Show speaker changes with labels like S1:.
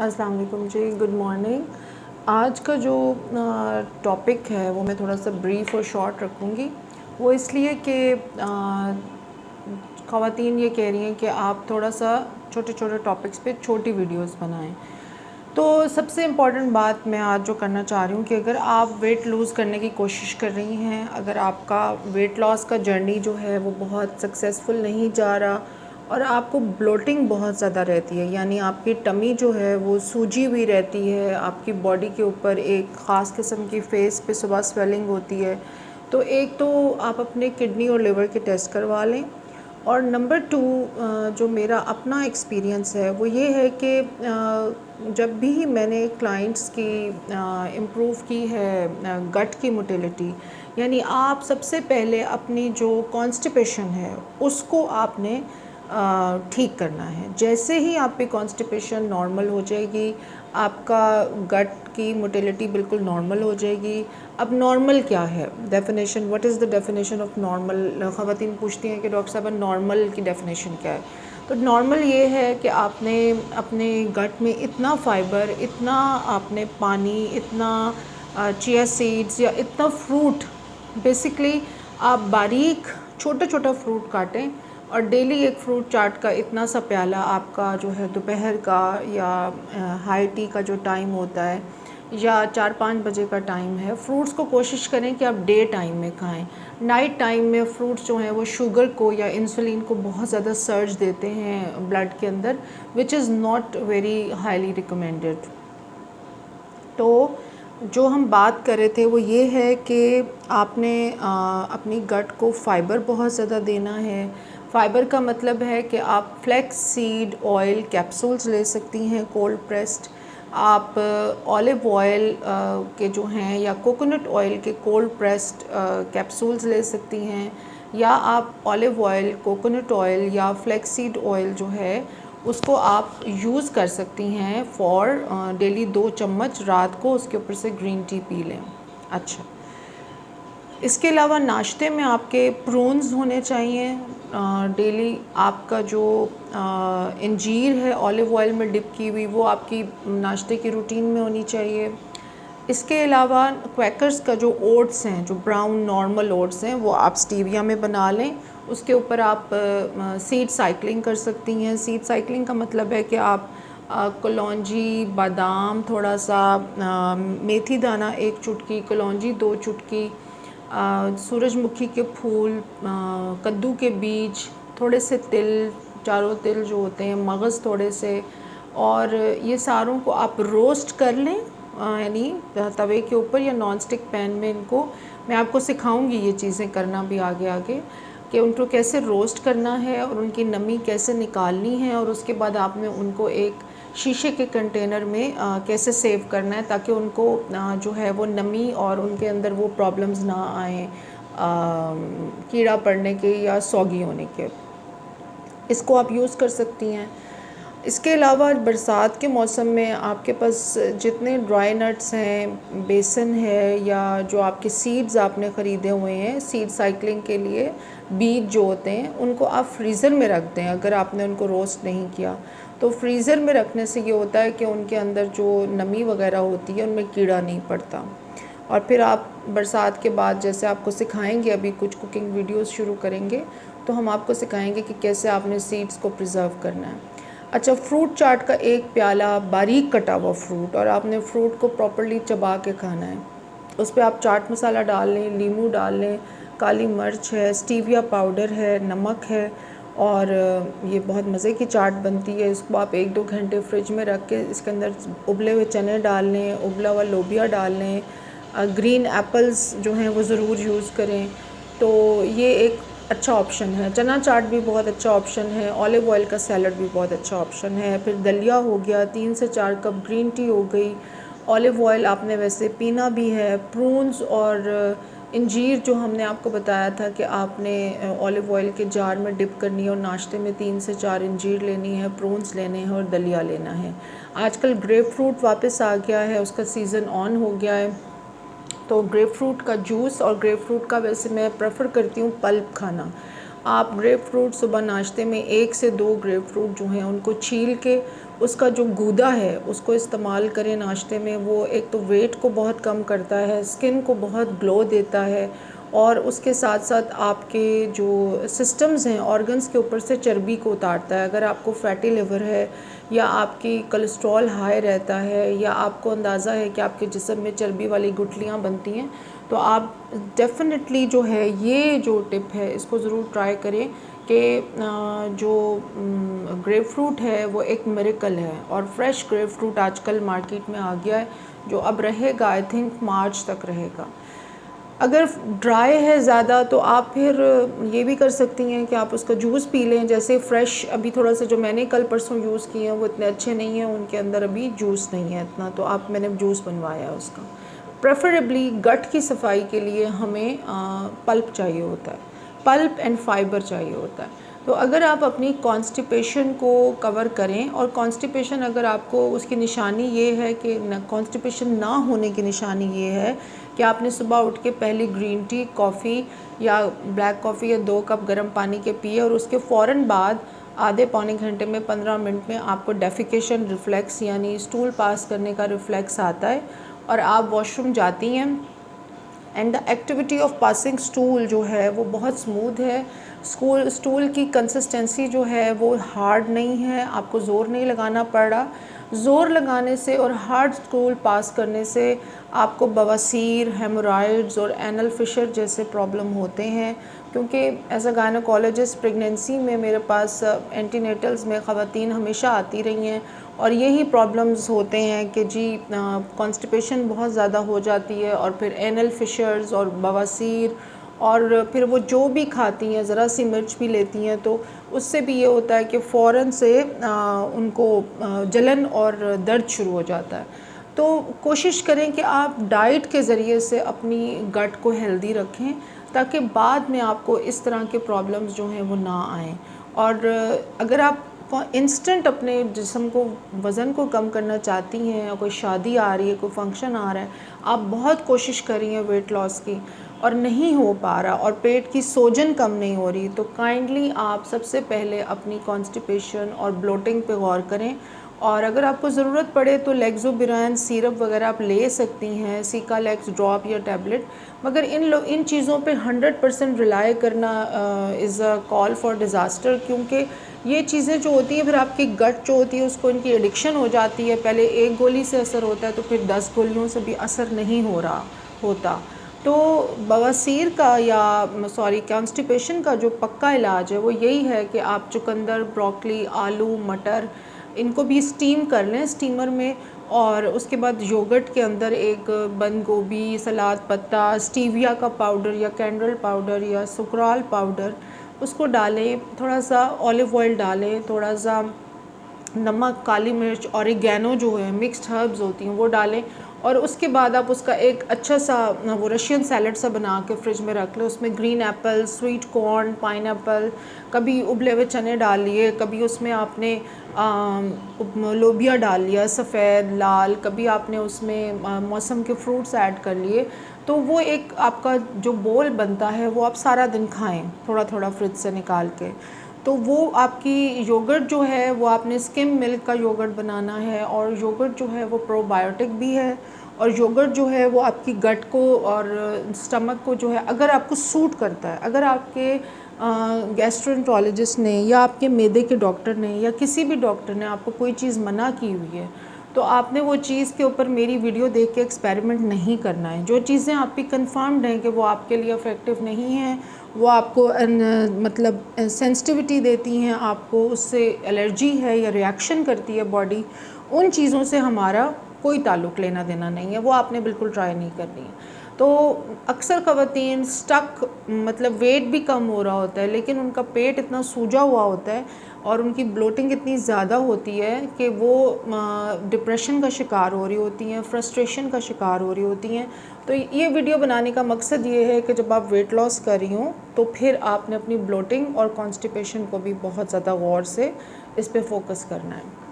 S1: अस्सलाम वालेकुम जी, good morning. आज का जो टॉपिक है वो मैं थोड़ा सा ब्रीफ और शॉर्ट रखूँगी। वो इसलिए कि ख़वातीन ये कह रही हैं कि आप थोड़ा सा छोटे छोटे टॉपिक्स पे छोटी वीडियोस बनाएं। तो सबसे इम्पॉर्टेंट बात मैं आज जो करना चाह रही हूँ कि अगर आप वेट लूज़ करने की कोशिश कर रही हैं, अगर आपका वेट लॉस का जर्नी जो है वो बहुत सक्सेसफुल नहीं जा रहा और आपको ब्लोटिंग बहुत ज़्यादा रहती है, यानी आपकी टमी जो है वो सूजी हुई रहती है, आपकी बॉडी के ऊपर एक ख़ास किस्म की फेस पे सुबह स्वेलिंग होती है, तो एक तो आप अपने किडनी और लिवर के टेस्ट करवा लें। और नंबर 2 जो मेरा अपना एक्सपीरियंस है वो ये है कि जब भी मैंने क्लाइंट्स की इम्प्रूव की है गट की मोटिलिटी, यानी आप सबसे पहले अपनी जो कॉन्स्टिपेशन है उसको आपने ठीक करना है। जैसे ही आपकी कॉन्स्टिपेशन नॉर्मल हो जाएगी, आपका गट की मोटिलिटी बिल्कुल नॉर्मल हो जाएगी। अब नॉर्मल क्या है, definition, what is the definition of normal? ख़वातीन पूछती हैं कि डॉक्टर साहब नॉर्मल की डेफिनेशन क्या है? तो नॉर्मल ये है कि आपने अपने गट में इतना फ़ाइबर, इतना आपने पानी, इतना चिया सीड्स या इतना फ्रूट, बेसिकली आप बारीक छोटा छोटा फ्रूट काटें और डेली एक फ्रूट चाट का इतना सा प्याला आपका जो है दोपहर का या हाई टी का जो टाइम होता है या 4-5 बजे का टाइम है, फ्रूट्स को कोशिश करें कि आप डे टाइम में खाएं। नाइट टाइम में फ्रूट्स जो हैं वो शुगर को या इंसुलिन को बहुत ज़्यादा सर्ज देते हैं ब्लड के अंदर, which is not very highly recommended. तो जो हम बात कर रहे थे वो ये है कि आपने अपनी गट को फ़ाइबर बहुत ज़्यादा देना है। फ़ाइबर का मतलब है कि आप फ्लैक्स सीड ऑयल कैप्सूल्स ले सकती हैं कोल्ड प्रेस्ड, आप ऑलिव ऑयल के जो हैं या कोकोनट ऑयल के कोल्ड प्रेस्ड कैप्सूल्स ले सकती हैं, या आप ऑलिव ऑयल, कोकोनट ऑयल या फ्लैक्स सीड ऑयल जो है उसको आप यूज़ कर सकती हैं फॉर डेली 2 चम्मच रात को, उसके ऊपर से ग्रीन टी पी लें। अच्छा, इसके अलावा नाश्ते में आपके प्रून्स होने चाहिए डेली। आपका जो इंजीर है ऑलिव ऑयल में डिप की हुई, वो आपकी नाश्ते की रूटीन में होनी चाहिए। इसके अलावा क्वैकर्स का जो ओट्स हैं, जो ब्राउन नॉर्मल ओट्स हैं, वो आप स्टीविया में बना लें। उसके ऊपर आप सीड साइकिलिंग कर सकती हैं। सीड साइकिलिंग का मतलब है कि आप कलौंजी, बादाम थोड़ा सा, मेथी दाना 1 चुटकी, कलौंजी 2 चुटकी, सूरजमुखी के फूल, कद्दू के बीज, थोड़े से तिल, चारों तिल जो होते हैं, मगज़ थोड़े से, और ये सारों को आप रोस्ट कर लें, यानी तवे के ऊपर या नॉन स्टिक पैन में। इनको मैं आपको सिखाऊंगी ये चीज़ें करना भी आगे आगे, कि उनको कैसे रोस्ट करना है और उनकी नमी कैसे निकालनी है, और उसके बाद आपने उनको एक शीशे के कंटेनर में कैसे सेव करना है ताकि उनको जो है वो नमी और उनके अंदर वो प्रॉब्लम्स ना आए कीड़ा पड़ने के या सौगी होने के। इसको आप यूज़ कर सकती हैं। इसके अलावा बरसात के मौसम में आपके पास जितने ड्राई नट्स हैं, बेसन है, या जो आपके सीड्स आपने ख़रीदे हुए हैं सीड साइकिलिंग के लिए, बीज जो होते हैं, उनको आप फ्रीज़र में रख दें। अगर आपने उनको रोस्ट नहीं किया तो फ्रीज़र में रखने से ये होता है कि उनके अंदर जो नमी वगैरह होती है उनमें कीड़ा नहीं पड़ता। और फिर आप बरसात के बाद, जैसे आपको सिखाएंगे, अभी कुछ कुकिंग वीडियोस शुरू करेंगे तो हम आपको सिखाएंगे कि कैसे आपने सीड्स को प्रिजर्व करना है। अच्छा, फ्रूट चाट का 1 प्याला बारीक कटा हुआ फ्रूट, और आपने फ्रूट को प्रॉपर्ली चबा के खाना है। उस पर आप चाट मसाला डाल लें, नींबू डाल लें, काली मिर्च है, स्टीविया पाउडर है, नमक है, और ये बहुत मज़े की चाट बनती है। इसको आप 1-2 घंटे फ्रिज में रख के इसके अंदर उबले हुए चने डाल लें, उबला हुआ लोबिया डाल लें, ग्रीन एप्पल्स जो हैं वो ज़रूर यूज़ करें। तो ये एक अच्छा ऑप्शन है। चना चाट भी बहुत अच्छा ऑप्शन है। ऑलिव ऑयल का सैलड भी बहुत अच्छा ऑप्शन है। फिर दलिया हो गया, 3 से 4 कप ग्रीन टी हो गई। ऑलिव ऑयल आपने वैसे पीना भी है। प्रून्स और इंजीर जो हमने आपको बताया था कि आपने ऑलिव ऑयल के जार में डिप करनी है और नाश्ते में 3 से 4 इंजीर लेनी है, प्रून्स लेने हैं और दलिया लेना है। आजकल ग्रेप फ्रूट वापस आ गया है, उसका सीज़न ऑन हो गया है, तो ग्रेप फ्रूट का जूस, और ग्रेप फ्रूट का वैसे मैं प्रेफर करती हूँ पल्प खाना। आप ग्रेप फ्रूट सुबह नाश्ते में 1 से 2 ग्रेप फ्रूट जो हैं उनको छील के उसका जो गूदा है उसको इस्तेमाल करें नाश्ते में। वो एक तो वेट को बहुत कम करता है, स्किन को बहुत ग्लो देता है, और उसके साथ साथ आपके जो सिस्टम्स हैं, ऑर्गन्स के ऊपर से चर्बी को उतारता है। अगर आपको फैटी लिवर है या आपकी कोलेस्ट्रॉल हाई रहता है या आपको अंदाज़ा है कि आपके जिस्म में चर्बी वाली गुठलियाँ बनती हैं, तो आप डेफिनेटली जो है ये जो टिप है इसको ज़रूर ट्राई करें कि जो ग्रेप फ्रूट है वो एक मिरेकल है, और फ्रेश ग्रेप फ्रूट आजकल मार्केट में आ गया है जो अब रहेगा, आई थिंक मार्च तक रहेगा। अगर ड्राई है ज़्यादा तो आप फिर ये भी कर सकती हैं कि आप उसका जूस पी लें। जैसे फ़्रेश अभी थोड़ा सा जो मैंने कल परसों यूज़ किए हैं वो इतने अच्छे नहीं हैं, उनके अंदर अभी जूस नहीं है इतना, तो आप मैंने जूस बनवाया है उसका। प्रेफरेबली गट की सफाई के लिए हमें पल्प चाहिए होता है, पल्प एंड फाइबर चाहिए होता है। तो अगर आप अपनी कॉन्स्टिपेशन को कवर करें, और कॉन्स्टिपेशन अगर आपको उसकी निशानी ये है कि कॉन्स्टिपेशन ना होने की निशानी ये है कि आपने सुबह उठ के पहले ग्रीन टी, कॉफ़ी या ब्लैक कॉफ़ी या 2 कप गर्म पानी के पिए, और उसके फ़ौरन बाद आधे पौने घंटे में 15 मिनट में आपको डेफिकेशन रिफ्लेक्स यानी स्टूल पास करने का रिफ्लेक्स आता है और आप वॉशरूम जाती हैं, and the activity of passing stool जो है वो बहुत स्मूथ है। स्टूल की कंसिस्टेंसी जो है वो हार्ड नहीं है, आपको ज़ोर नहीं लगाना पड़ रहा। ज़ोर लगाने से और हार्ड स्टूल पास करने से आपको बवासीर, हेमोरॉइड्स और एनल फिशर जैसे प्रॉब्लम होते हैं। क्योंकि एज अ गायनोकोलॉजिस्ट प्रेगनेंसी में मेरे पास एंटीनेटल्स में ख़वातीन हमेशा आती रही हैं और यही प्रॉब्लम्स होते हैं कि जी कॉन्स्टिपेशन बहुत ज़्यादा हो जाती है और फिर एनल फिशर्स और बवासीर, और फिर वो जो भी खाती हैं, ज़रा सी मिर्च भी लेती हैं तो उससे भी ये होता है कि फ़ौरन से उनको जलन और दर्द शुरू हो जाता है। तो कोशिश करें कि आप डाइट के ज़रिए से अपनी गट को हेल्दी रखें ताकि बाद में आपको इस तरह के प्रॉब्लम्स जो हैं वो ना आएँ। और अगर आप इंस्टेंट अपने जिस्म को, वज़न को कम करना चाहती हैं, या कोई शादी आ रही है, कोई फंक्शन आ रहा है, आप बहुत कोशिश कर रही हैं वेट लॉस की और नहीं हो पा रहा और पेट की सोजन कम नहीं हो रही, तो काइंडली आप सबसे पहले अपनी कॉन्स्टिपेशन और ब्लोटिंग पे गौर करें। और अगर आपको ज़रूरत पड़े तो लेग्जोबिरान सिरप वगैरह आप ले सकती हैं, सिकालेक्स ड्रॉप या टैबलेट, मगर इन चीज़ों पे 100% रिलाई करना is a call for disaster, क्योंकि ये चीज़ें जो होती हैं फिर आपकी गट जो होती है उसको इनकी एडिक्शन हो जाती है। पहले एक गोली से असर होता है तो फिर 10 गोलियों से भी असर नहीं हो रहा होता। तो बवासीर का या कॉन्स्टिपेशन का जो पक्का इलाज है वो यही है कि आप चुकंदर, ब्रोकली, आलू, मटर, इनको भी स्टीम कर लें स्टीमर में, और उसके बाद योगर्ट के अंदर एक बंद गोभी, सलाद पत्ता, स्टीविया का पाउडर या कैंडल पाउडर या सुक्राल पाउडर उसको डालें, थोड़ा सा ऑलिव ऑयल डालें, थोड़ा सा नमक, काली मिर्च, ऑरिगेनो जो है मिक्स्ड हर्ब्स होती हैं वो डालें, और उसके बाद आप उसका एक अच्छा सा वो रशियन सैलड सा बना के फ्रिज में रख लें। उसमें green Apple, sweet corn, pineapple, कभी उबले हुए चने डाल लिए, कभी उसमें आपने लोबिया डाल लिया, सफ़ेद, लाल, कभी आपने उसमें मौसम के फ्रूट्स ऐड कर लिए, तो वो एक आपका जो बोल बनता है वो आप सारा दिन खाएं थोड़ा थोड़ा फ्रिज से निकाल के। तो वो आपकी योगर्ट जो है वो आपने स्किम मिल्क का योगर्ट बनाना है, और योगर्ट जो है वो प्रोबायोटिक भी है, और योगर्ट जो है वो आपकी गट को और स्टमक को जो है अगर आपको सूट करता है, अगर आपके गैस्ट्रोएंटरोलॉजिस्ट ने या आपके मैदे के डॉक्टर ने या किसी भी डॉक्टर ने आपको कोई चीज़ मना की हुई है तो आपने वो चीज़ के ऊपर मेरी वीडियो देख के एक्सपेरिमेंट नहीं करना है। जो चीज़ें आपकी कंफर्म्ड हैं कि वो आपके लिए इफ़ेक्टिव नहीं हैं, वो आपको मतलब सेंसिटिविटी देती हैं, आपको उससे एलर्जी है या रिएक्शन करती है बॉडी, उन चीज़ों से हमारा कोई ताल्लुक़ लेना देना नहीं है, वो आपने बिल्कुल ट्राई नहीं करनी है। तो अक्सर ख़वातीन स्टक, मतलब वेट भी कम हो रहा होता है लेकिन उनका पेट इतना सूजा हुआ होता है और उनकी ब्लोटिंग इतनी ज़्यादा होती है कि वो डिप्रेशन का शिकार हो रही होती हैं, फ्रस्ट्रेशन का शिकार हो रही होती हैं। तो ये वीडियो बनाने का मकसद ये है कि जब आप वेट लॉस कर रही हों तो फिर आपने अपनी ब्लोटिंग और कॉन्स्टिपेशन को भी बहुत ज़्यादा गौर से इस पे फोकस करना है।